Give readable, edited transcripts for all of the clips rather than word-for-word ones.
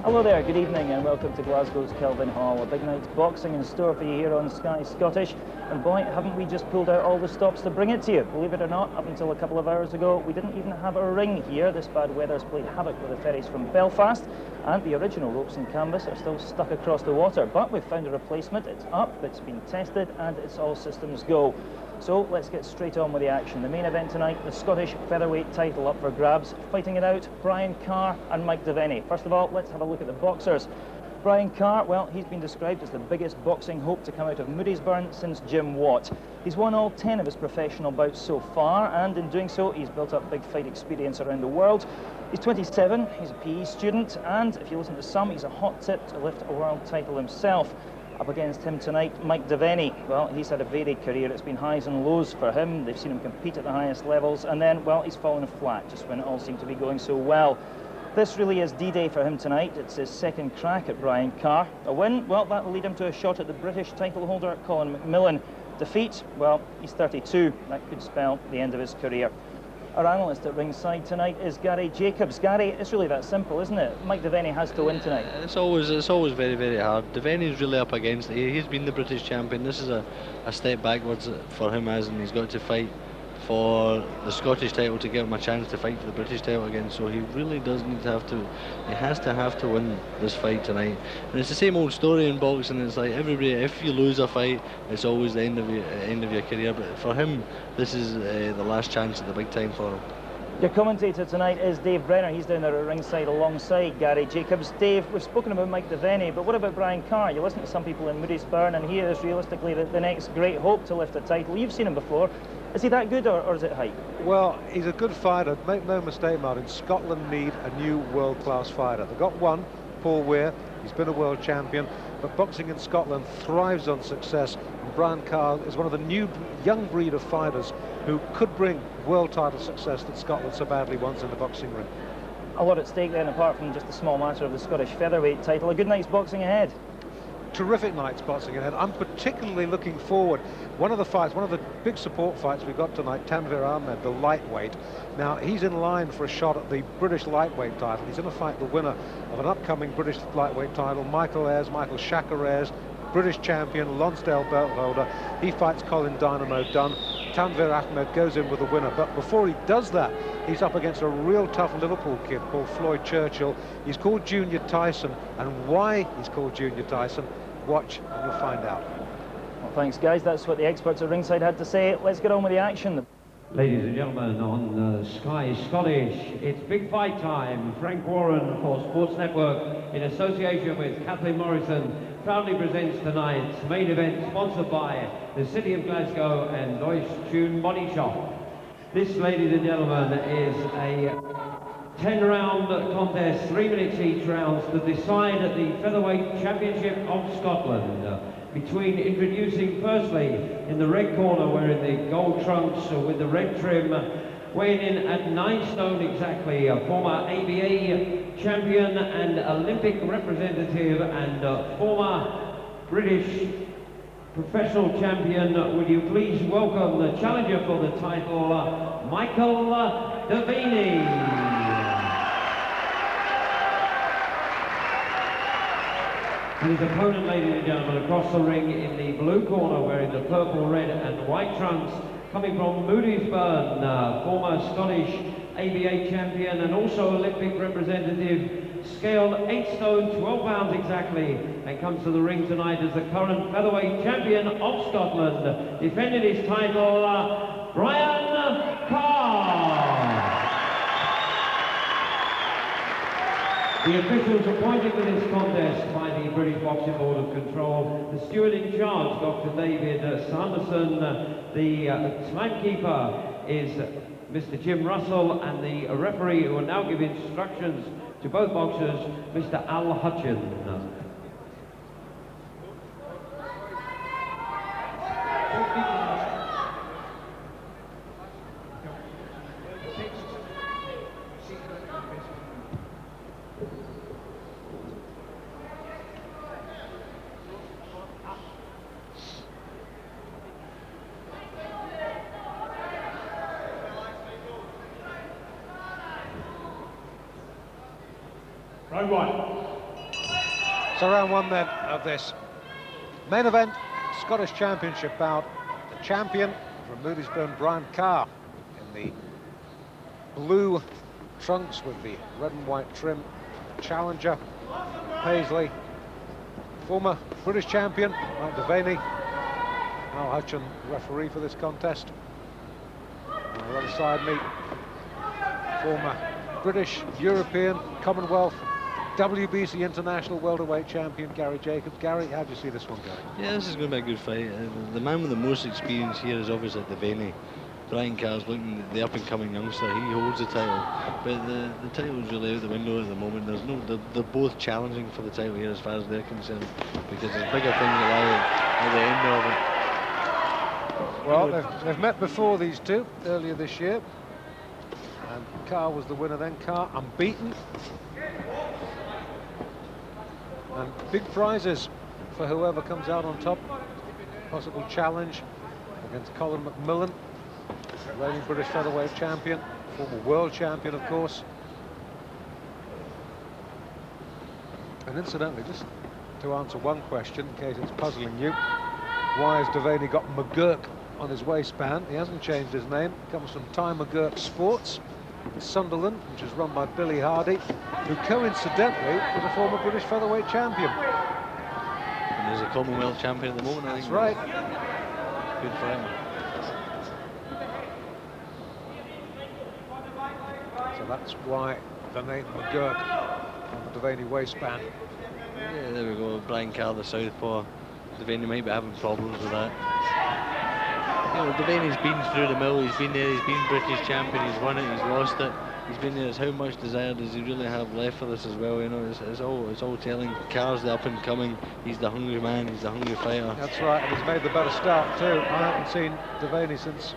Hello there, good evening and welcome to Glasgow's Kelvin Hall. A big night's boxing in store for you here on Sky Scottish. And boy, haven't we just pulled out all the stops to bring it to you. Believe it or not, up until a couple of hours ago, we didn't even have a ring here. This bad weather's played havoc with the ferries from Belfast, and the original ropes and canvas are still stuck across the water. But we've found a replacement, it's up, it's been tested, and it's all systems go. So let's get straight on with the action. The main event tonight, the Scottish Featherweight title up for grabs. Fighting it out, Brian Carr and Mike Deveney. First of all, let's have a look at the boxers. Brian Carr, well, he's been described as the biggest boxing hope to come out of Moodiesburn since Jim Watt. He's won all 10 of his professional bouts so far, and in doing so, he's built up big fight experience around the world. He's 27, he's a PE student, and if you listen to some, he's a hot tip to lift a world title himself. Up against him tonight, Mike Deveney. Well, he's had a varied career. It's been highs and lows for him. They've seen him compete at the highest levels, and then, well, he's fallen flat just when it all seemed to be going so well. This really is D-Day for him tonight. It's his second crack at Brian Carr. A win, well, that'll lead him to a shot at the British title holder, Colin McMillan. Defeat, well, he's 32. That could spell the end of his career. Our analyst at ringside tonight is Gary Jacobs. Gary, it's really that simple, isn't it? Mike Deveney has to win tonight. It's always very, very hard. Deveney's really up against it. He's been the British champion. This is a step backwards for him, as and he's got to fight for the Scottish title to give him a chance to fight for the British title again. So he really does need to have to win this fight tonight. And it's the same old story in boxing. It's like everybody, if you lose a fight, it's always the end of your career. But for him, this is the last chance at the big time for him. Your commentator tonight is Dave Brenner. He's down there at ringside alongside Gary Jacobs. Dave, we've spoken about Mike Deveney, but what about Brian Carr? You listen to some people in Moodiesburn, and he is realistically the next great hope to lift a title. You've seen him before. Is he that good, or is it hype? Well, he's a good fighter. Make no mistake, Martin. Scotland need a new world-class fighter. They've got one, Paul Weir. He's been a world champion, but boxing in Scotland thrives on success. And Brian Carr is one of the new young breed of fighters who could bring world title success that Scotland so badly wants in the boxing ring. A lot at stake then, apart from just the small matter of the Scottish Featherweight title. A good night's boxing ahead. Terrific night's boxing ahead. I'm particularly looking forward. One of the big support fights we got tonight, Tanvir Ahmed, the lightweight. Now, he's in line for a shot at the British lightweight title. He's going to fight the winner of an upcoming British lightweight title, Michael Shaka Ayres, British champion, Lonsdale belt holder. He fights Colin Dynamo Dunn. Tanvir Ahmed goes in with the winner. But before he does that, he's up against a real tough Liverpool kid called Floyd Churchill. He's called Junior Tyson, and why he's called Junior Tyson, watch and you'll find out. Well, thanks, guys. That's what the experts at ringside had to say. Let's get on with the action. Ladies and gentlemen, on Sky Scottish, it's big fight time. Frank Warren for Sports Network, in association with Kathleen Morrison, proudly presents tonight's main event, sponsored by the City of Glasgow and Deutsche Tune Body Shop. This, ladies and gentlemen, is a 10-round contest, 3 minutes each round, to decide the Featherweight Championship of Scotland. Between introducing firstly in the red corner, wearing the gold trunks with the red trim, weighing in at 9 stone exactly, a former ABA champion and Olympic representative and former British professional champion. Would you please welcome the challenger for the title, Michael Deveney. And his opponent, ladies and gentlemen, across the ring in the blue corner, wearing the purple, red and white trunks, coming from Moodiesburn, former Scottish ABA champion and also Olympic representative, scaled 8 stone, 12 pounds exactly, and comes to the ring tonight as the current featherweight champion of Scotland, defending his title, Brian Carr. The officials appointed for this contest by the British Boxing Board of Control, the steward in charge, Dr. David Sanderson, the timekeeper is Mr. Jim Russell, and the referee who will now give instructions to both boxers, Mr. Al Hutchin. Round 1. So round one then of this main event, Scottish Championship bout. The champion from Moodiesburn, Brian Carr, in the blue trunks with the red and white trim. Challenger, Paisley, former British champion, Mike Deveney. Al Hutchin, referee for this contest. On the other side, meet former British, European, Commonwealth, WBC International welterweight champion Gary Jacobs. Gary, how do you see this one going? Yeah, this is going to be a good fight. The man with the most experience here is obviously Deveney. Brian Carr's looking at the up-and-coming youngster. He holds the title, but the title's really out the window at the moment. There's no, they're both challenging for the title here as far as they're concerned, because there's bigger things that lie at the end of it. Well, they've met before, these two, earlier this year. And Carr was the winner then. Carr unbeaten. And big prizes for whoever comes out on top. Possible challenge against Colin McMillan, reigning British featherweight champion, former world champion, of course. And incidentally, just to answer one question, in case it's puzzling you, why has Deveney got McGurk on his waistband? He hasn't changed his name. It comes from Ty McGurk Sports in Sunderland, which is run by Billy Hardy, who coincidentally was a former British featherweight champion. And he's a Commonwealth champion at the moment, I think. That's right. Good for him. So that's why the name McGurk on the Deveney waistband. Yeah, there we go. Brian Carr, the southpaw. Deveney might be having problems with that. You know, Deveney's been through the mill. He's been there. He's been British champion. He's won it. He's lost it. He's been there. It's how much desire does he really have left for this as well? You know, it's all telling. Carr's the up and coming. He's the hungry man. He's the hungry fighter. That's right, and he's made the better start too. I haven't seen Deveney since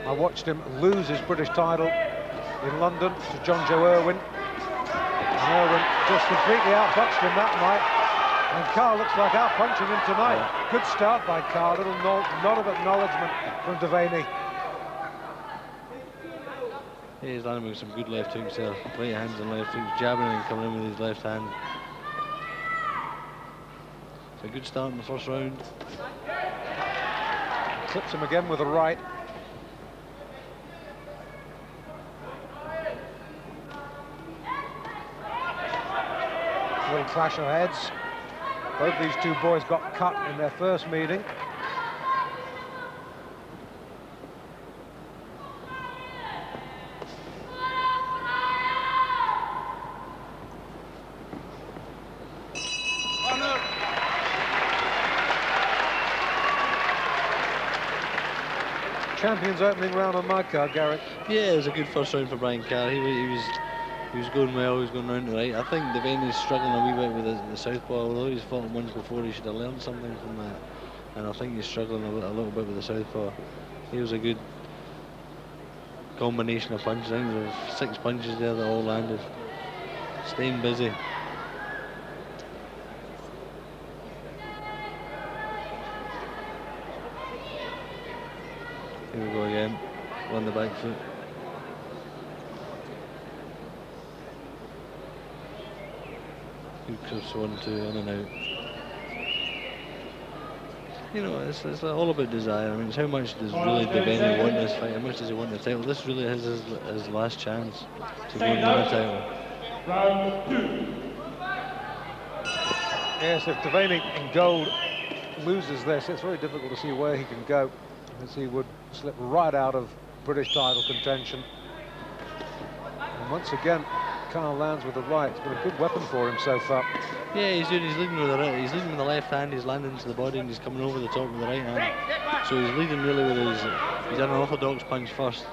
I watched him lose his British title in London to John Joe Irwin. And Irwin just completely outboxed him that night. And Carr looks like out-punching him tonight. Yeah. Good start by Carr, little nod of acknowledgement from Deveney. Yeah, he's landing with some good left hooks there. Right hands and left hooks, jabbing and coming in with his left hand. It's a good start in the first round. Clips him again with a right. Little clash of heads. Both these two boys got cut in their first meeting. Champions opening round on my card, Garrett. Yeah, it was a good first round for Brian Carr. He was going well, he was going round to right. I think Deveney's struggling a wee bit with the southpaw, although he's fought him once before. He should have learned something from that. And I think he's struggling a little bit with the southpaw. He was a good combination of punches. I think there were 6 punches there that all landed. Staying busy. Here we go again, on the back foot. Good cross 1-2, in and out. You know, it's all about desire. I mean, it's how much does really Deveney want this fight? How much does he want the title? This really is his last chance to win the title. Round 2. Yes, if Deveney in gold loses this, it's very difficult to see where he can go, as he would slip right out of British title contention. And once again, Carr lands with the right. It's been a good weapon for him so far. Yeah, he's leading with the right. He's leading with the left hand. He's landing to the body, and he's coming over the top with the right hand. So he's leading really with his. He's done an orthodox punch first,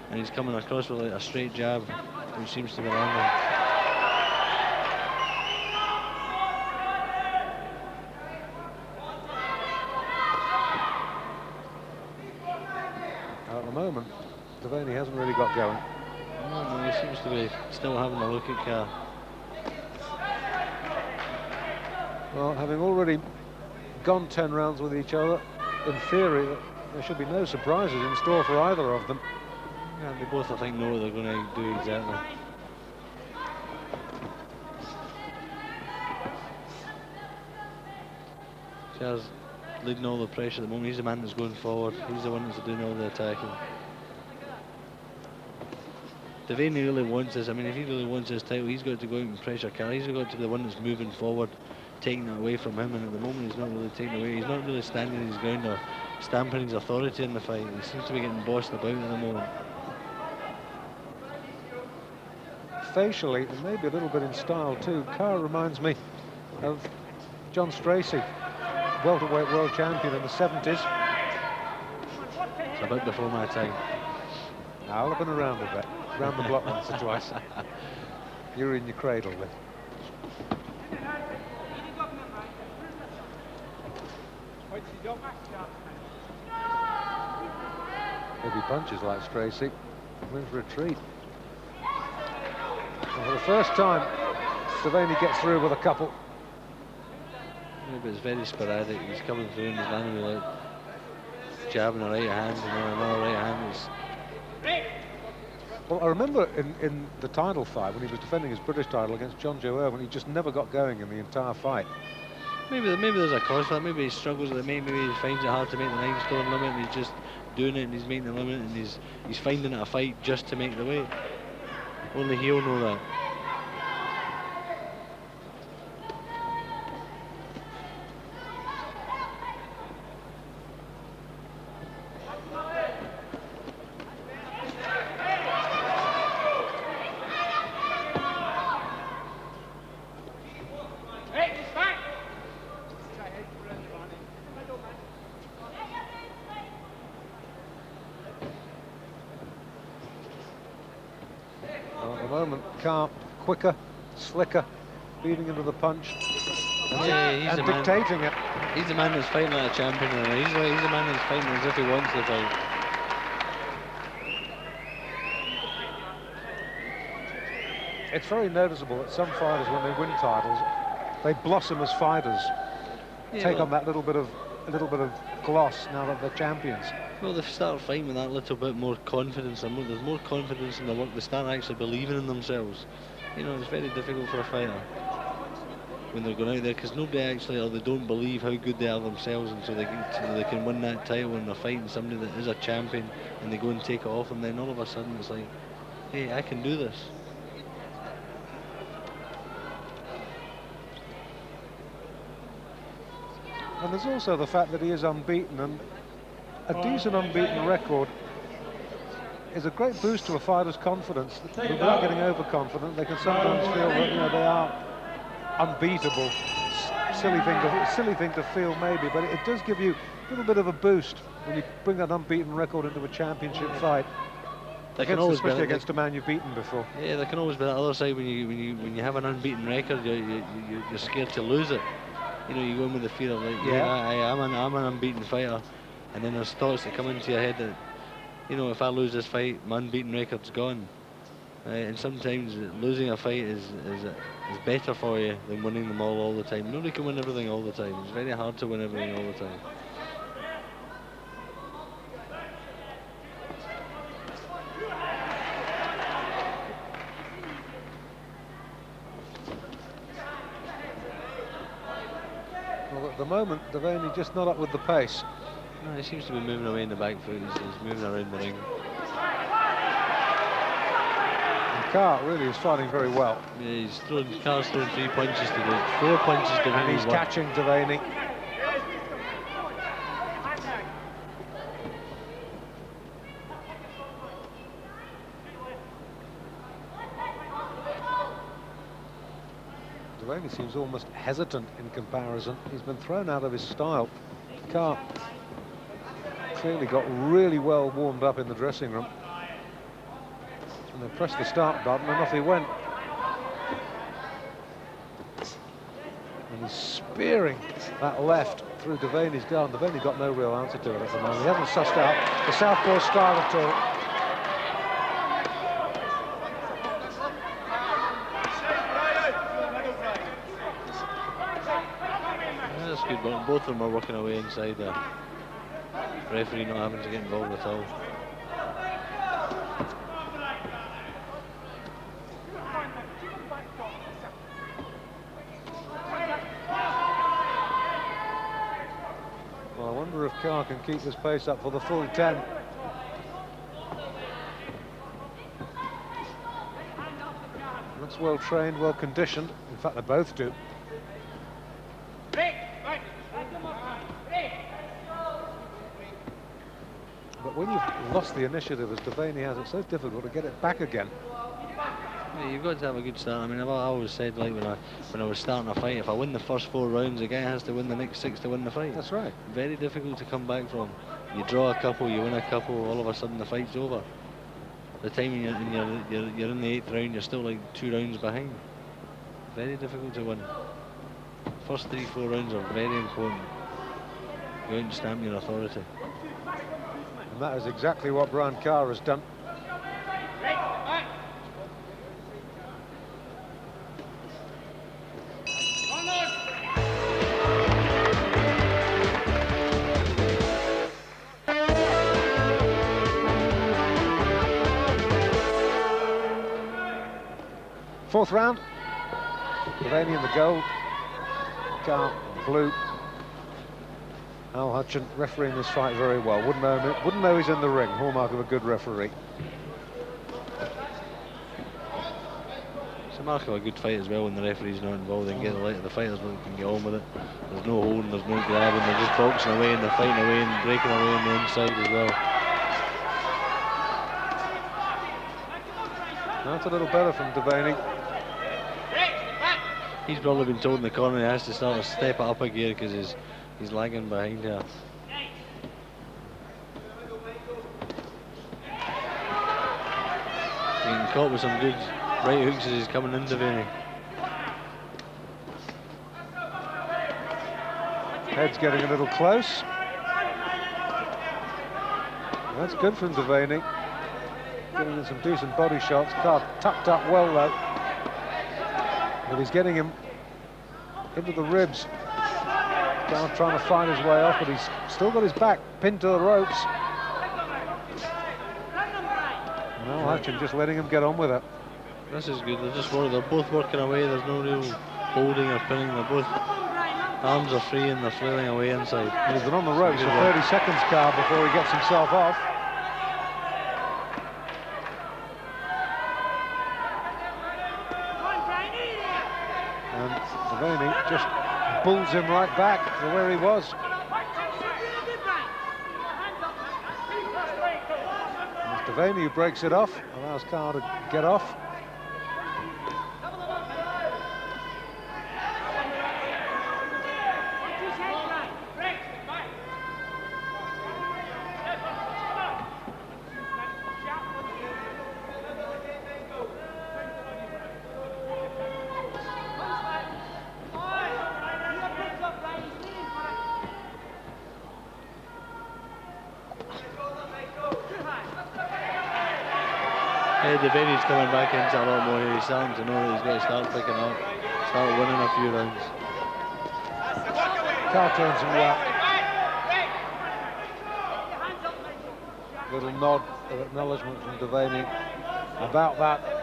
and he's coming across with like a straight jab, which seems to be landing. At the moment, Deveney hasn't really got going. No, he seems to be still having a look at Carr. Well, having already gone 10 rounds with each other, in theory, there should be no surprises in store for either of them. Yeah, they both, I think, know what they're going to do exactly. Carr's leading all the pressure at the moment. He's the man that's going forward. He's the one that's doing all the attacking. Deveney really wants this. I mean, if he really wants this title, he's got to go out and pressure Carr. He's got to be the one that's moving forward, taking it away from him. And at the moment, he's not really taking it away. He's not really standing his ground or stamping his authority in the fight. He seems to be getting bossed about at the moment. Facially, and maybe a little bit in style too, Carr reminds me of John Stracey, welterweight world champion in the 70s. It's about before my time. I'll have been around a bit, round the block once or twice. You're in your cradle then. Heavy punches like Stracey, in for a treat. And for the first time, Deveney gets through with a couple. Yeah, but it's very sporadic. He's coming through and he's landing with like jabbing a right hand and then another right hand. Well, I remember in the title fight when he was defending his British title against John Joe Irwin, he just never got going in the entire fight. Maybe there's a cause for that. Maybe he struggles with it. Maybe he finds it hard to make the 9-stone limit and he's just doing it and he's making the limit and he's finding it a fight just to make the weight. Only he'll know that. Carr quicker, slicker, beating into the punch and he's dictating it. He's the man that's fighting like a champion, and he's the man that's fighting as if he wants the fight. It's very noticeable that some fighters, when they win titles, they blossom as fighters, take on that little bit of gloss now that they're champions. Well, they start fighting with that little bit more confidence, and there's more confidence in their work. They start actually believing in themselves. You know, it's very difficult for a fighter when they're going out there because nobody actually, or they don't believe how good they are themselves, and so they can win that title when they're fighting somebody that is a champion, and they go and take it off, and then all of a sudden it's like, hey, I can do this. And there's also the fact that he is unbeaten, and a decent unbeaten record is a great boost to a fighter's confidence. Without getting overconfident, they can sometimes feel that, you know, they are unbeatable. Silly thing to feel maybe, but it does give you a little bit of a boost when you bring that unbeaten record into a championship fight. Especially against a man you've beaten before. Yeah, there can always be that other side when you have an unbeaten record. You're scared to lose it. You know, you go in with the fear of like, I'm an unbeaten fighter. And then there's thoughts that come into your head that, you know, if I lose this fight, my unbeaten record's gone. And sometimes losing a fight is better for you than winning them all the time. Nobody can win everything all the time. It's very hard to win everything all the time. Well, at the moment, Deveney just not up with the pace. No, he seems to be moving away in the back foot. He's moving around the ring. And Carr really is fighting very well. Yeah, Carr's throwing 3 punches today. 4 punches to And he's catching Deveney. Deveney seems almost hesitant in comparison. He's been thrown out of his style. Carr clearly got really well warmed up in the dressing room. And they pressed the start button and off he went. And he's spearing that left through Deveney's guard. Deveney got no real answer to it at the moment. He hasn't sussed out the southpaw style at all. That's good, but both of them are working away inside there. Referee not having to get involved at all. Carr can keep this pace up for the full 10. Looks well trained, well conditioned. In fact, they both do. But when you've lost the initiative, as Deveney has, it's so difficult to get it back again. Yeah, you've got to have a good start. I mean, I've always said, like, when I was starting a fight, if I win the first 4 rounds, the guy has to win the next 6 to win the fight. That's right. Very difficult to come back from. You draw a couple, you win a couple, all of a sudden the fight's over. The time you're in the 8th round, you're still like 2 rounds behind. Very difficult to win. First 3-4 rounds are very important. Go out and stamp your authority. And that is exactly what Brian Carr has done. Fourth round. Deveney in the gold. Carr in blue. Al Hutchin refereeing this fight very well. Wouldn't know he's in the ring. Hallmark of a good referee. It's a mark of a good fight as well when the referee's not involved and get the light of the fighters can get on with it. There's no holding, there's no grabbing, they're just boxing away and they're fighting away and breaking away on the inside as well. That's a little better from Deveney. He's probably been told in the corner he has to start to step it up a gear because he's lagging behind here. Getting caught with some good right hooks as he's coming into Deveney. Head's getting a little close. That's good from Deveney. Getting in some decent body shots. Carr tucked up well though. But he's getting him into the ribs. Carr trying to find his way off, but he's still got his back pinned to the ropes. No, Hutchin just letting him get on with it. This is good. They're both working away. There's no real holding or pinning. They're both arms are free and they're flailing away inside. And he's been on the ropes for 30 seconds, Carr, before he gets himself off. And Deveney just pulls him right back to where he was. And it's Deveney who breaks it off, allows Carr to get off. Deveney's coming back into a lot more here. He's starting to know that he's got to start picking up, start winning a few rounds. Carr turns him well. Little nod of acknowledgement from Deveney about that.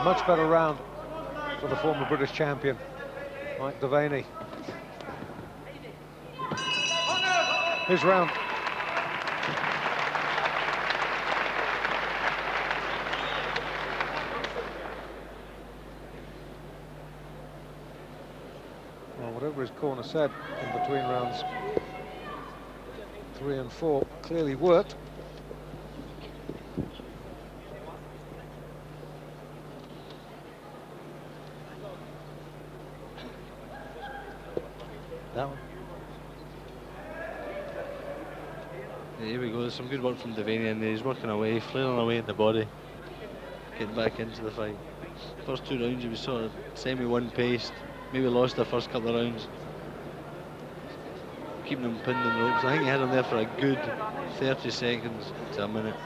Much better round for the former British champion, Mike Deveney. His round. Well, whatever his corner said in between rounds 3 and 4 clearly worked. That one. Yeah, here we go. There's some good work from Deveney in there. He's working away, flailing away at the body, getting back into the fight. First 2 rounds he was sort of semi-one-paced, maybe lost the first couple of rounds. Keeping him pinned in the ropes. I think he had him there for a good 30 seconds to a minute.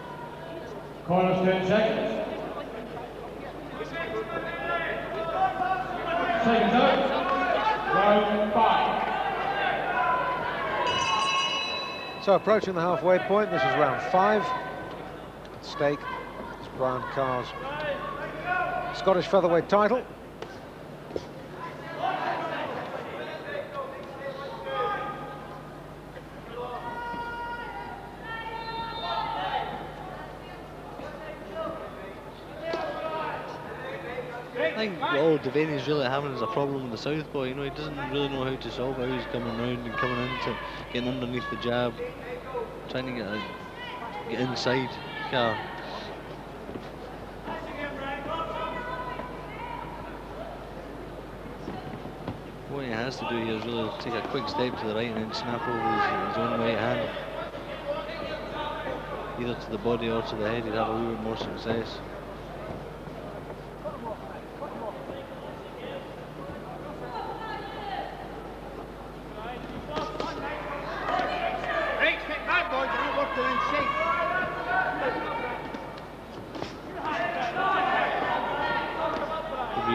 Corners 10 seconds. Seconds out. Round 5. So approaching the halfway point, this is round 5. At stake is Brian Carr's Scottish featherweight title. I think all Deveney's really having is a problem with the southpaw. You know, he doesn't really know how to solve how he's coming round and coming into getting underneath the jab, trying to get inside Carr. What he has to do here is really take a quick step to the right and then snap over his own right hand, either to the body or to the head. He'd have a little bit more success.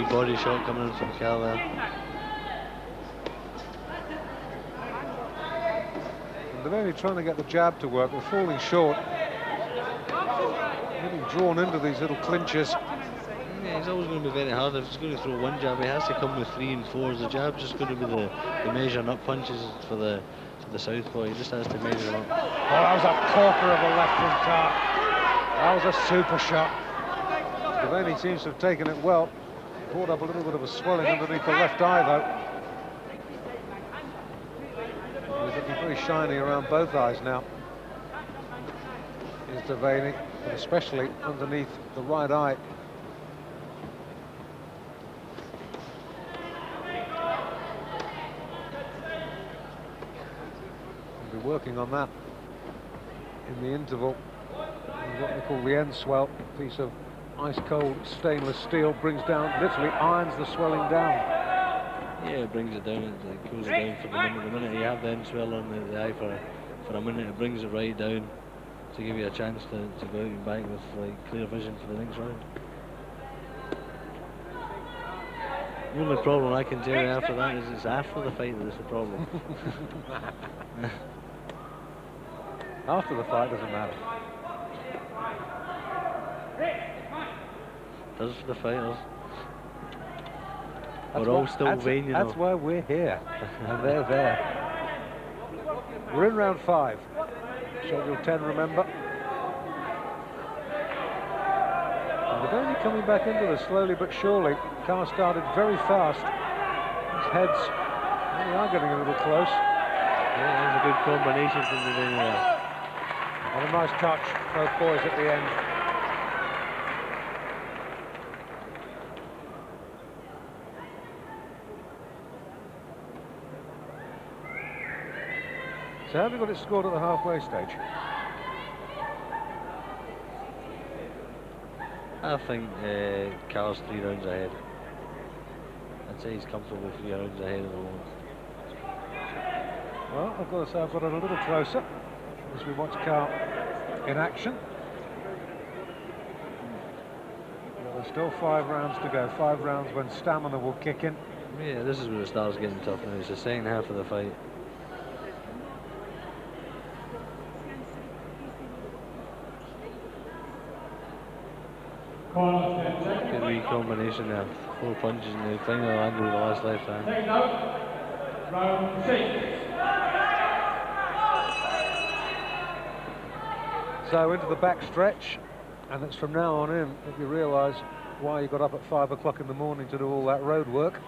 Body shot coming in from Kelvin. They're only trying to get the jab to work. They're falling short. Getting drawn into these little clinches. Yeah, he's always going to be very hard. If he's going to throw one jab, he has to come with 3 and 4s. The jab's just going to be the measuring up punches for the southpaw. He just has to measure them up. Oh, that was a corker of a left from Carr. That was a super shot. Deveney seems to have taken it well. Brought up a little bit of a swelling underneath the left eye, though. He's looking very shiny around both eyes now. Is Deveney, but especially underneath the right eye. We'll be working on that in the interval. What they call the end swell, piece of ice-cold stainless steel brings down, literally irons the swelling down. Yeah, it brings it down, it cools it down for the minute. The minute you have the end swell on the eye for a minute, it brings it right down to give you a chance to go out and back with like clear vision for the next round. The only problem I can tell you after that is it's after the fight that is the problem. After the fight doesn't matter. Does for the fighters. We're all still vain, you know. That's why we're here, and they're there. We're in round 5. Schedule 10, remember. And they're only coming back into this slowly but surely. Carr started very fast. His heads really are getting a little close. Yeah, that's a good combination from the Deveney there. And a nice touch, both boys at the end. So have you got it scored at the halfway stage? I think Carr's 3 rounds ahead. I'd say he's comfortable 3 rounds ahead of the moment. Well, I've got to say I've got it a little closer as we watch Carr in action. Well, there's still 5 rounds to go. 5 rounds when stamina will kick in. Yeah, this is where it starts getting tough now. It's the second half of the fight. Good wee combination there. 4 punches and they finally landed with the last left hand. Round 6. So into the back stretch, and it's from now on in that you realise why you got up at 5 o'clock in the morning to do all that road work.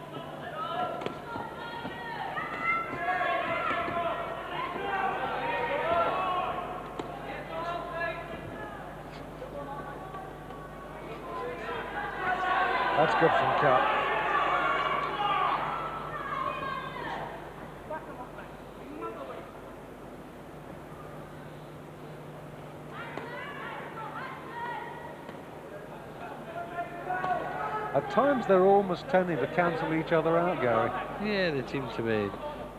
That's good from Carr. At times they're almost tending to cancel each other out, Gary. Yeah, they seem to be.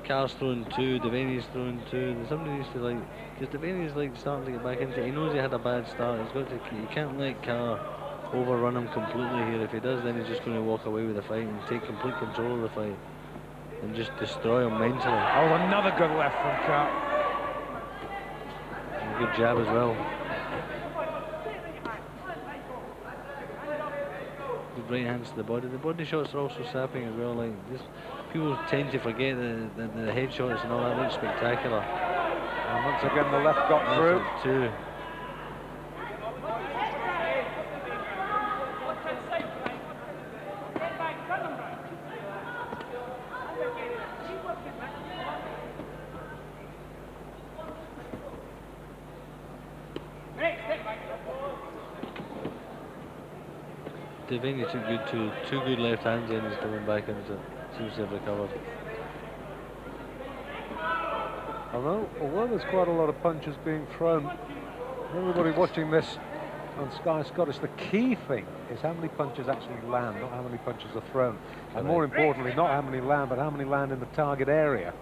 Carr's throwing 2, Deveney's throwing 2. Somebody needs to like, because Deveney's like starting to get back into it. He knows he had a bad start. He's got to. You can't let Carr overrun him completely here. If he does, then he's just going to walk away with the fight and take complete control of the fight. and just destroy him mentally. Oh, another good left from Carr. And a good jab as well. Good right hands to the body. The body shots are also sapping as well. Like just people tend to forget the head shots and all that look spectacular. And once again, the left got through. Two. Deveney took two good left hands in, he's coming back into, seems to have recovered. Although there's quite a lot of punches being thrown, everybody watching this on Sky Scottish, the key thing is how many punches actually land, not how many punches are thrown. And more importantly, not how many land, but how many land in the target area.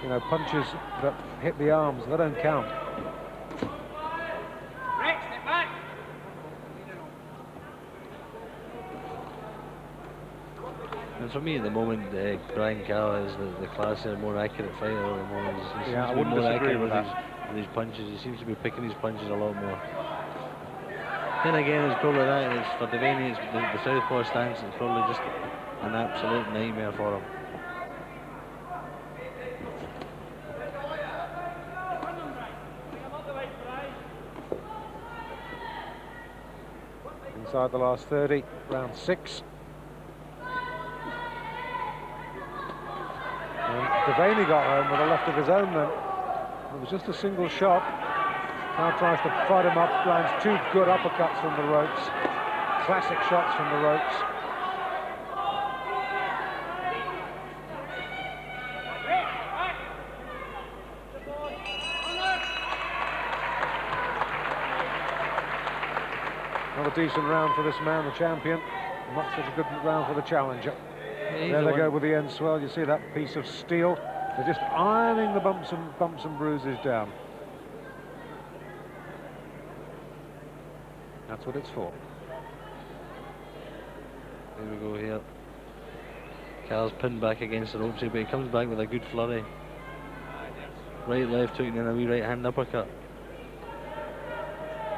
You know, punches that hit the arms, they don't count. And for me at the moment, Brian Carr is the classier, more accurate fighter at the moment. He seems Yeah, I to be wouldn't more disagree accurate with with that. his punches. He seems to be picking his punches a lot more. Then again, it's probably that. It's for Deveney, it's the southpaw stance. It's probably just an absolute nightmare for him. Inside the last 30, round 6. And Deveney got home with a left of his own then. It was just a single shot. Now tries to fight him up, lands two good uppercuts from the ropes. Classic shots from the ropes. Another decent round for this man, the champion. Not such a good round for the challenger. There they go with the end swell. You see that piece of steel. They're just ironing the bumps and bruises down. That's what it's for. Here we go here. Carr's pinned back against the ropes here, but he comes back with a good flurry. Right, left hook, and then a wee right hand uppercut.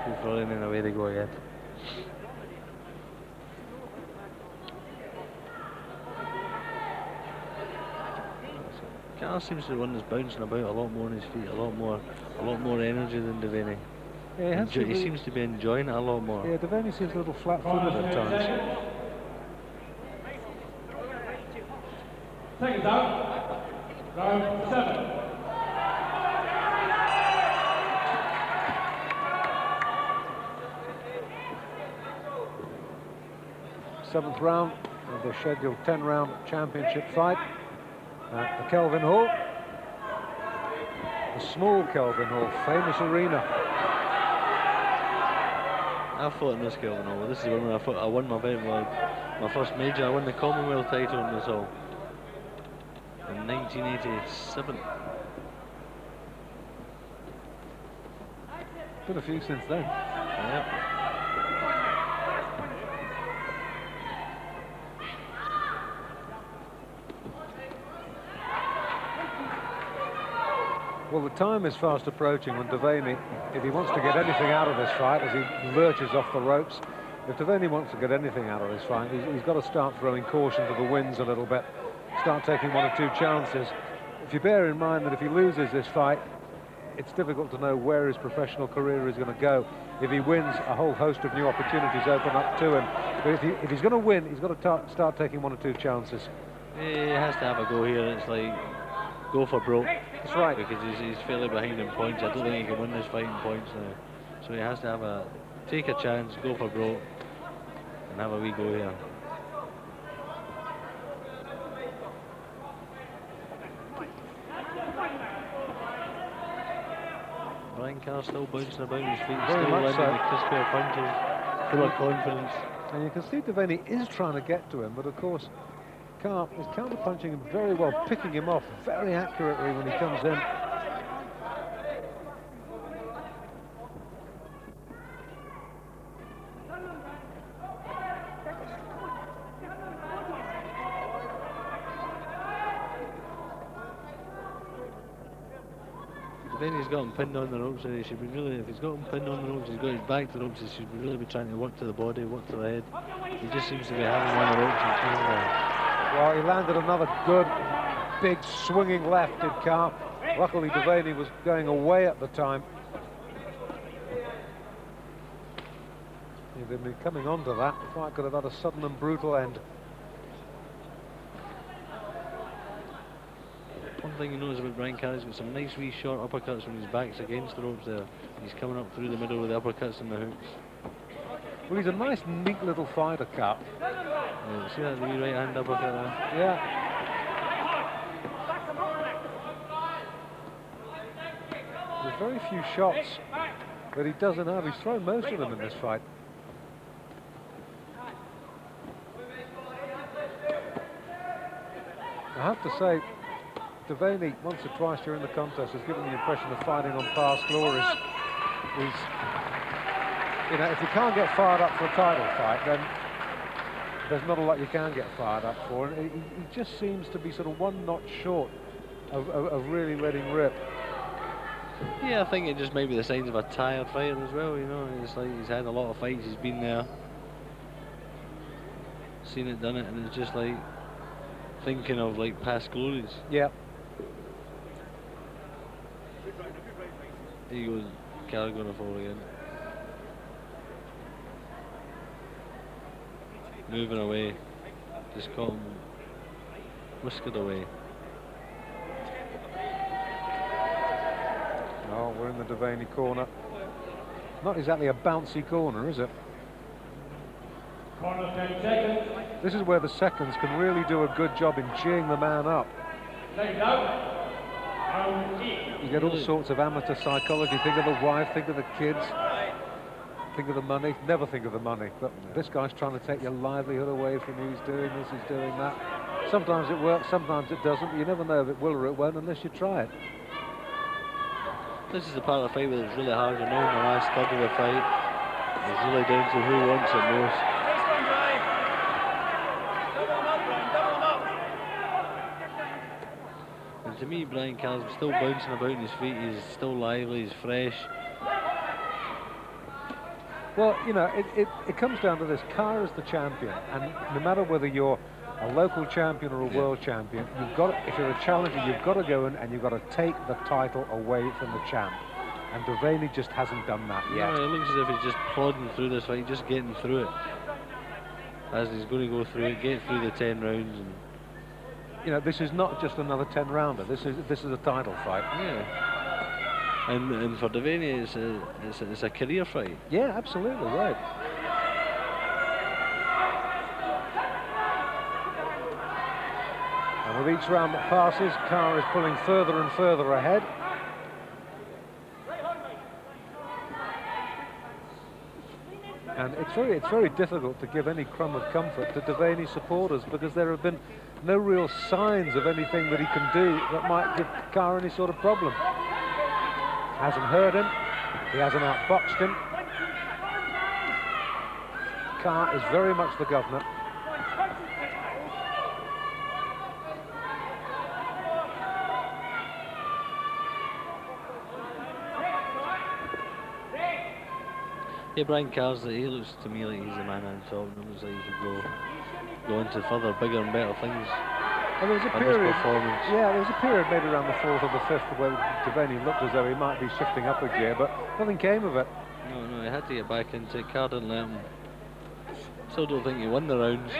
Good flurry, and then away they go again. Carr seems to be one that's bouncing about a lot more on his feet, a lot more energy than Deveney. Yeah, He seems to be enjoying it a lot more. Yeah, Deveney seems a little flat-footed at times. Seconds out. Round 7. Seventh round of the scheduled 10-round championship fight at the Kelvin Hall. The small Kelvin Hall, famous arena. I fought in this Kelvin Hall. This is when I won my first major. I won the Commonwealth title in this hall in 1987. Been a few since then. Yeah. Well, the time is fast approaching when Deveney, if he wants to get anything out of this fight, as he lurches off the ropes, if Deveney wants to get anything out of this fight, he's got to start throwing caution to the winds a little bit, start taking one or two chances. If you bear in mind that if he loses this fight, it's difficult to know where his professional career is going to go. If he wins, a whole host of new opportunities open up to him. But if he's going to win, he's got to start taking one or two chances. He has to have a go here. It's like go for broke. That's right. Because he's fairly behind in points. I don't think he can win this fight in points now. So he has to take a chance, go for broke, and have a wee go here. Brian Carr still bouncing about his feet, Very still much landing so. the crispy punches, full of confidence. And you can see Deveney is trying to get to him, but of course, Carr is counter-punching him very well, picking him off very accurately when he comes in. Deveney's got him pinned on the ropes, and he should be really, if he's got him pinned on the ropes, he's got his back to the ropes, he should really be trying to work to the body, work to the head. He just seems to be having one of the ropes and through there. Well, he landed another good, big swinging left, did Carr. Luckily, Deveney was going away at the time. If they'd been coming on to that, the fight could have had a sudden and brutal end. One thing you notice about Brian Carr, he's got some nice wee short uppercuts when his back's against the ropes there. He's coming up through the middle with the uppercuts and the hooks. Well, he's a nice, neat little fighter, Carr. Yeah, see that wee right hand uppercut there? Yeah. There's very few shots that he doesn't have. He's thrown most of them in this fight. I have to say, Deveney, once or twice during the contest, has given the impression of fighting on past glories. He's, you know, if you can't get fired up for a title fight, then there's not a lot you can get fired up for. And he just seems to be sort of one notch short of really letting rip. Yeah, I think it just may be the signs of a tired fighter as well, you know. It's like he's had a lot of fights, he's been there, seen it, done it, and it's just like thinking of like past glories. Yeah. Here goes Carr going to fall again. Moving away. Just got him whiskered away. Oh, we're in the Deveney corner. Not exactly a bouncy corner, is it? Corner 10 seconds. This is where the seconds can really do a good job in geeing the man up. You get all sorts of amateur psychology. Think of the wife, think of the kids, think of the money. Never think of the money. But this guy's trying to take your livelihood away from you. He's doing this, he's doing that. Sometimes it works, sometimes it doesn't. You never know if it will or it won't unless you try it. This is the part of the fight where it's really hard to know in the last third of the fight. It's really down to who wants it most. And to me, Brian Carr's still bouncing about on his feet. He's still lively, he's fresh. Well, you know, it comes down to this. Carr is the champion, and no matter whether you're a local champion or a world champion, you've got to, if you're a challenger, you've got to go in and you've got to take the title away from the champ. And Deveney just hasn't done that yet. No, it looks as if he's just plodding through this fight, just getting through it. As he's going to go through it, get through the 10 rounds. And you know, this is not just another 10-rounder. This is a title fight. yeah. And for Deveney, it's a career fight. Yeah, absolutely right. And with each round that passes, Carr is pulling further and further ahead. And it's very difficult to give any crumb of comfort to Deveney supporters, because there have been no real signs of anything that he can do that might give Carr any sort of problem. Hasn't hurt him, he hasn't outboxed him. Carr is very much the governor. Yeah, Brian Carr's, he looks to me like he's the man on top, and it looks like he could go into further, bigger and better things. Well, there was a period, yeah, there was a period maybe around the 4th or the 5th where Deveney looked as though he might be shifting up a gear, but nothing came of it. No, he had to get back into it. Carr didn't let him. Still don't think he won the rounds. Keep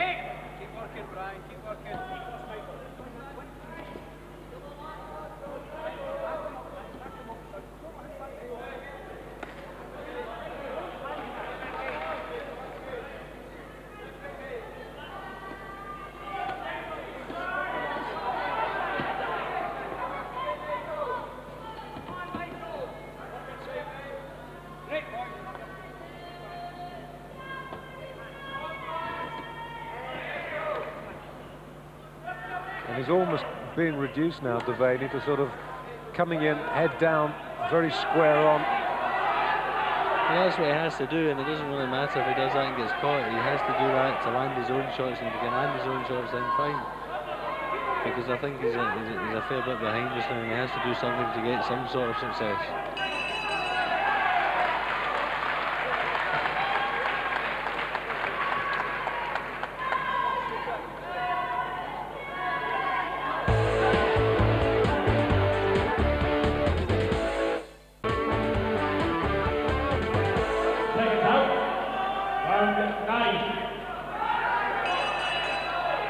working, Brian, keep working. And he's almost being reduced now, Deveney, to sort of coming in, head down, very square on. Yeah, that's what he has to do, and it doesn't really matter if he does that and gets caught. He has to do that to land his own shots, and if he can land his own shots, then fine. because I think he's a fair bit behind us now, and he has to do something to get some sort of success.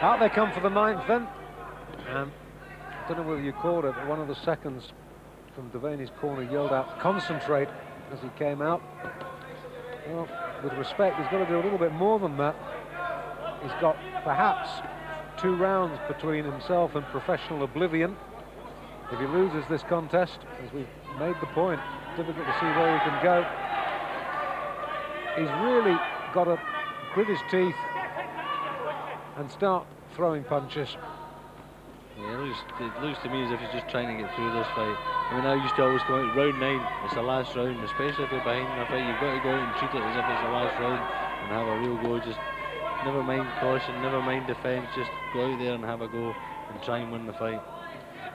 Out they come for the 9th then. I don't know whether you caught it, but one of the seconds from Deveney's corner yelled out, "Concentrate," as he came out. Well, with respect, he's got to do a little bit more than that. He's got perhaps 2 rounds between himself and professional oblivion. If he loses this contest, as we've made the point, difficult to see where he can go. He's really got to grit his teeth and start throwing punches. Yeah, it looks to me as if he's just trying to get through this fight. I mean, I used to always go out round 9, it's the last round, especially if you're behind in a fight. You've got to go out and treat it as if it's the last round and have a real go. Just never mind caution, never mind defence, just go out there and have a go and try and win the fight.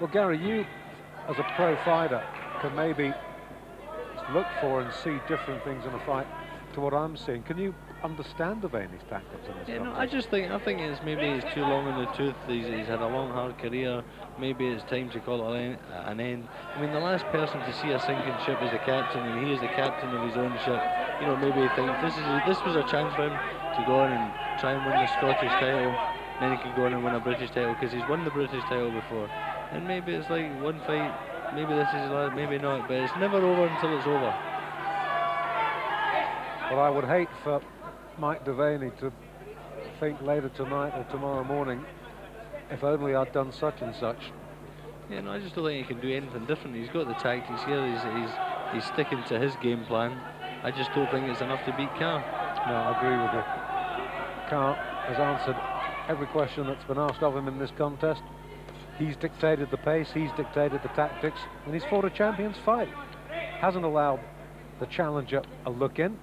Well, Gary, you as a pro fighter can maybe look for and see different things in a fight to what I'm seeing. Can you understand Deveney's tactics in this contest? I think it's too long in the tooth. He's had a long, hard career. Maybe it's time to call it an end. I mean, the last person to see a sinking ship is the captain, and he is the captain of his own ship. You know, maybe he thinks this was a chance for him to go on and try and win the Scottish title. Then he can go on and win a British title, because he's won the British title before. And maybe it's like one fight, maybe this is his last, maybe not, but it's never over until it's over. Well, I would hate for Mike Deveney to think later tonight or tomorrow morning, if only I'd done such and such. Yeah, no, I just don't think he can do anything different. He's got the tactics here, he's sticking to his game plan. I just don't think it's enough to beat Carr. No, I agree with you. Carr has answered every question that's been asked of him in this contest. He's dictated the pace, he's dictated the tactics, and he's fought a champion's fight. Hasn't allowed the challenger a look in,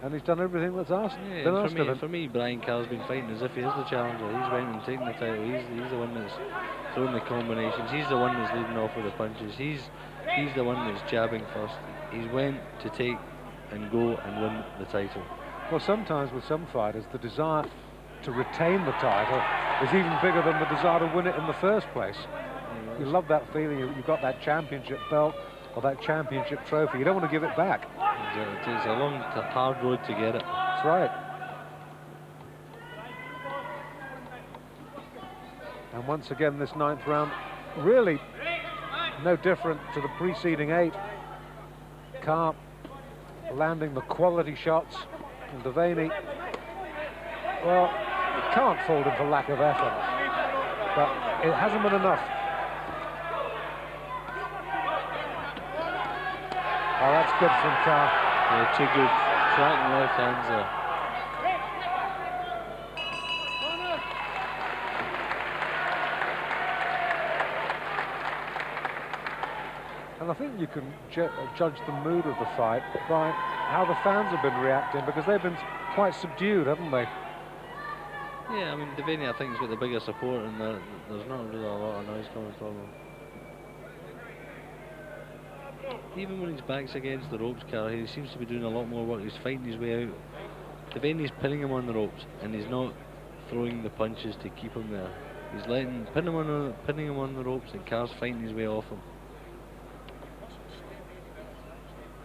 and he's done everything that's asked of him. For me, Brian Carr's been fighting as if he is the challenger. He's went and taken the title. He's the one that's throwing the combinations. He's the one that's leading off with the punches. He's the one that's jabbing first. He's went to take and go and win the title. Well, sometimes with some fighters, the desire to retain the title is even bigger than the desire to win it in the first place. Yeah, you love that feeling. You've got that championship belt or that championship trophy. You don't want to give it back. It takes a long, hard road to get it. That's right. And once again, this 9th round, really no different to the preceding 8. Carr landing the quality shots, and Deveney, well, you can't fault him for lack of effort, but it hasn't been enough. Oh, that's good from Carr. Yeah, 2 good cracking left hands there. And I think you can judge the mood of the fight by how the fans have been reacting, because they've been quite subdued, haven't they? Yeah, I mean, Deveney, I think, has got the bigger support, and there's not really a lot of noise coming from him. Even when his back's against the ropes, Carr, he seems to be doing a lot more work. He's fighting his way out. Deveney's pinning him on the ropes, and he's not throwing the punches to keep him there. He's pinning him on the ropes, and Carr's fighting his way off him.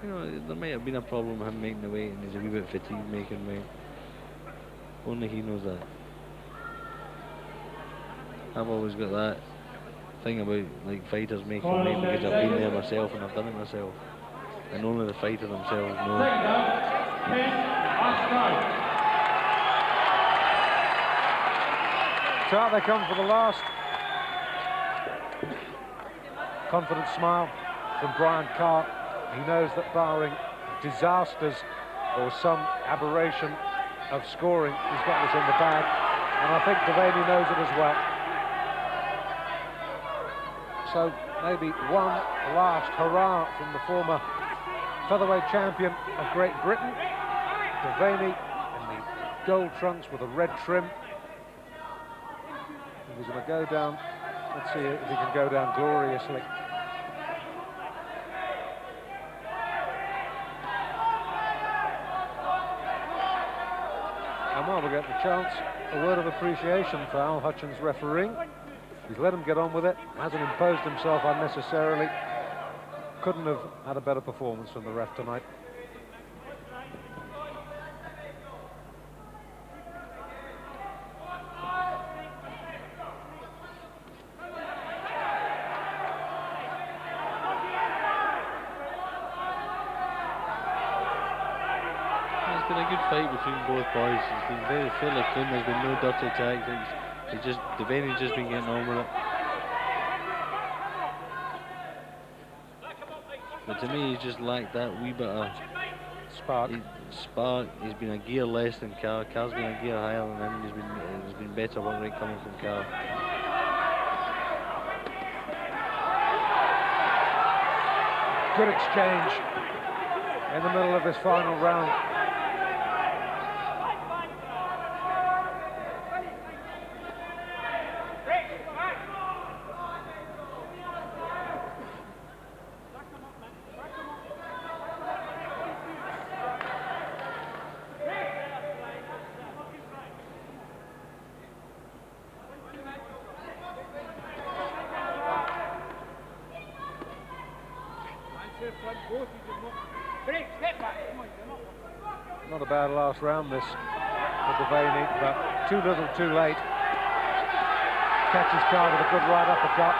You know, there might have been a problem with him making the weight, and he's a wee bit fatigued making weight. Only he knows that. I've always got that thing about, like, fighters making weight, because I've been there myself and I've done it myself, and only the fighter themselves know. So out they come for the last. Confident smile from Brian Carr. He knows that barring disasters or some aberration of scoring, he's got this in the bag, and I think Deveney knows it as well. So maybe one last hurrah from the former featherweight champion of Great Britain. Deveney in the gold trunks with a red trim, He's going to go down. Let's see if he can go down gloriously. And while we get the chance, a word of appreciation for Al Hutchins refereeing. He's let him get on with it, hasn't imposed himself unnecessarily. Couldn't have had a better performance from the ref tonight. It's been a good fight between both boys. It's been very fairly clean. There's been no dirty tactics. Deveney's just been getting on with it. But to me, he's just lacked that wee bit of Spark. He's been a gear less than Carr. Carr's been a gear higher than him. There's been better work rate coming from Carr. Good exchange in the middle of this final round. Not a bad last round this for Deveney, but too little too late. Catches Carr with a good right uppercut.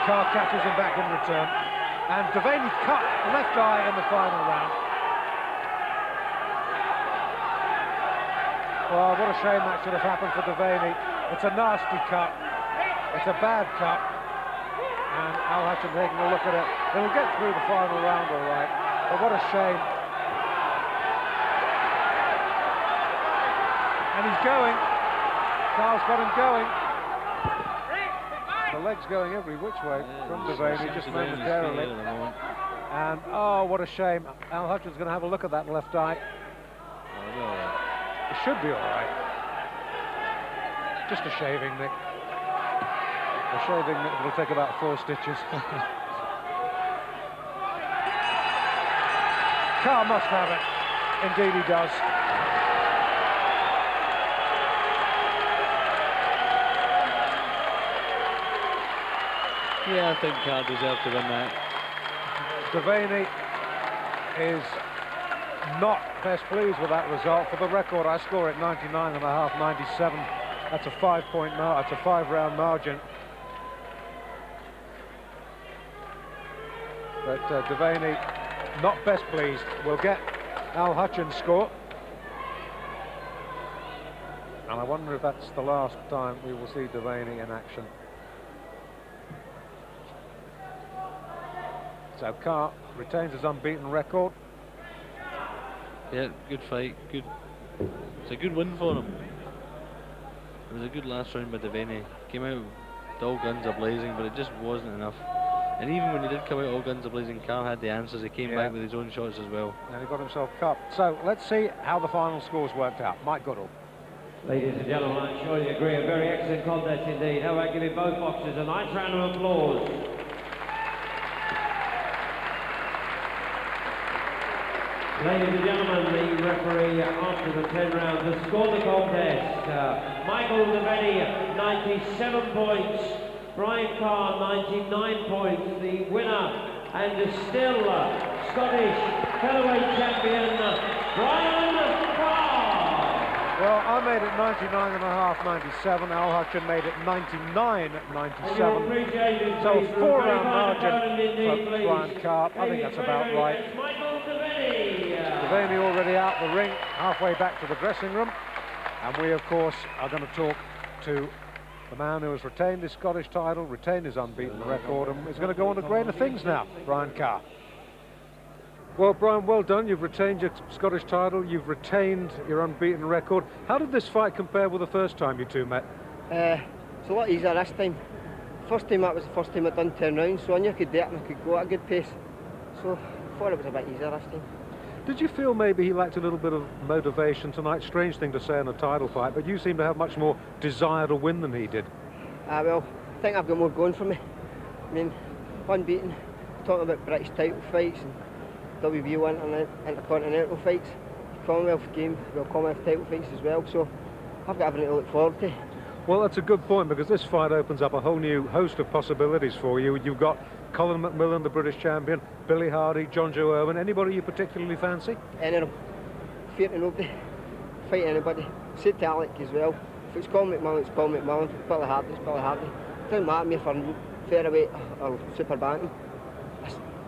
Carr catches him back in return. And Deveney cut left eye in the final round. Well, what a shame that should have happened for Deveney. It's a nasty cut. It's a bad cut. And Al Hutchins taking a look at it. It'll get through the final round all right. But what a shame. And he's going. Carr's got him going. The leg's going every which way from Deveney, just momentarily. And oh, what a shame. Al Hutchins going to have a look at that left eye. It should be all right. Just a shaving, Nick. A shaving that will take about 4 stitches. Carr must have it. Indeed he does. Yeah, I think Carr deserved to win that. Deveney is not best pleased with that result. For the record, I score it 99.5, 97. That's a 5-point margin. That's a 5-round margin. But Deveney, not best pleased. We'll get Al Hutchins' score. And I wonder if that's the last time we will see Deveney in action. So Carr retains his unbeaten record. Yeah, good fight. Good. It's a good win for him. It was a good last round by Deveney. Came out with all guns a-blazing, but it just wasn't enough. And even when he did come out all guns a-blazing, Carr had the answers. He came back with his own shots as well. And he got himself cut. So let's see how the final scores worked out. Mike Goodall. Ladies and gentlemen, I'm sure you agree, a very excellent contest indeed. How about giving both boxers a nice round of applause. Ladies and gentlemen, the referee after the 10 rounds has scored the contest. Michael Deveney, 97 points. Brian Carr, 99 points. The winner and still Scottish Featherweight champion, Brian Carr. Well, I made it 99.5, 97. Al Hutchins made it 99, 97. So a 4-round margin for Brian Carr. I think that's about right. Deveney already out the ring, halfway back to the dressing room. And we, of course, are going to talk to the man who has retained his Scottish title, retained his unbeaten record, and is going to go on to greater things now, Brian Carr. Well, Brian, well done. You've retained your Scottish title. You've retained your unbeaten record. How did this fight compare with the first time you two met? It's a lot easier this time. First time, that was the first time I'd done 10 rounds, so I knew I could do it and I could go at a good pace. So I thought it was a bit easier this time. Did you feel maybe he lacked a little bit of motivation tonight? Strange thing to say in a title fight, but you seem to have much more desire to win than he did. Well, I think I've got more going for me. I mean, unbeaten, talking about British title fights and WBO intercontinental fights, Commonwealth Games, well, Commonwealth title fights as well, so I've got everything to look forward to. Well, that's a good point, because this fight opens up a whole new host of possibilities for you. You've got Colin McMillan, the British champion, Billy Hardy, John Joe Irwin. Anybody you particularly fancy? Any of them. Fear to nobody. Fight anybody. Say to Alec as well. If it's Colin McMillan, it's Colin McMillan. Billy Hardy, it's Billy Hardy. It doesn't matter to me for featherweight or super bantam.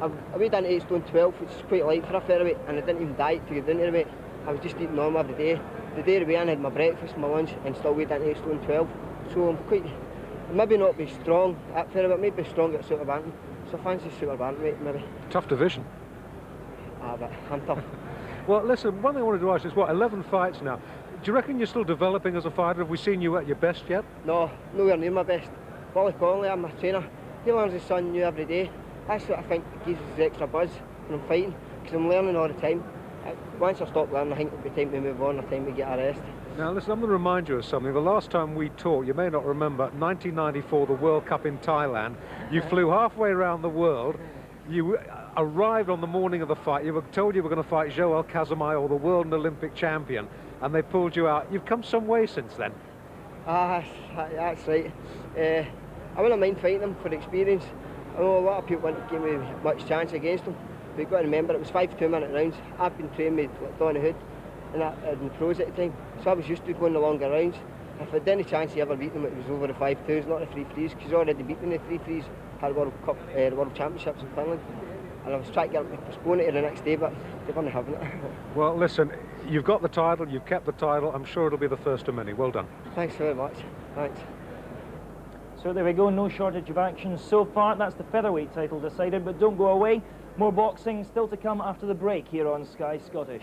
I weighed into 8 stone 12, which is quite light for a featherweight, and I didn't even diet to get into the weight. I was just eating normal every day. The day of the weigh in, I had my breakfast, my lunch, and still weighed into 8 stone 12. So I'm quite, maybe not be strong at featherweight, maybe strong at super bantam. So I fancy super bantamweight, maybe. Tough division. But I'm tough. Well, listen, one thing I wanted to ask is, what, 11 fights now? Do you reckon you're still developing as a fighter? Have we seen you at your best yet? No, nowhere near my best. Wally Connolly, I'm my trainer. He learns his son new every day. That's what I think gives us the extra buzz when I'm fighting, because I'm learning all the time. Once I stop learning, I think it'll be time to move on, or time to get a rest. Now listen, I'm going to remind you of something. The last time we talked, you may not remember, 1994, the World Cup in Thailand. You flew halfway around the world. You arrived on the morning of the fight. You were told you were going to fight Joel Kazamayo, the world and Olympic champion, and they pulled you out. You've come some way since then. That's right. I wouldn't mind fighting him for the experience. I know a lot of people wouldn't give me much chance against him, but you've got to remember it was 5 2-minute rounds. I've been trained with Donny Hood and pros at the time, so I was used to going the longer rounds. If I had any chance he ever beat them, it was over the 5-2s, not the 3-3s, because he's already beaten the 3-3s at the World Cup, the World Championships in Finland. And I was trying to get him to postpone it to the next day, but they weren't having it. Well, listen, you've got the title, you've kept the title. I'm sure it'll be the first of many. Well done. Thanks very much. Thanks. So there we go, no shortage of action so far. That's the featherweight title decided, but don't go away. More boxing still to come after the break here on Sky Scottish.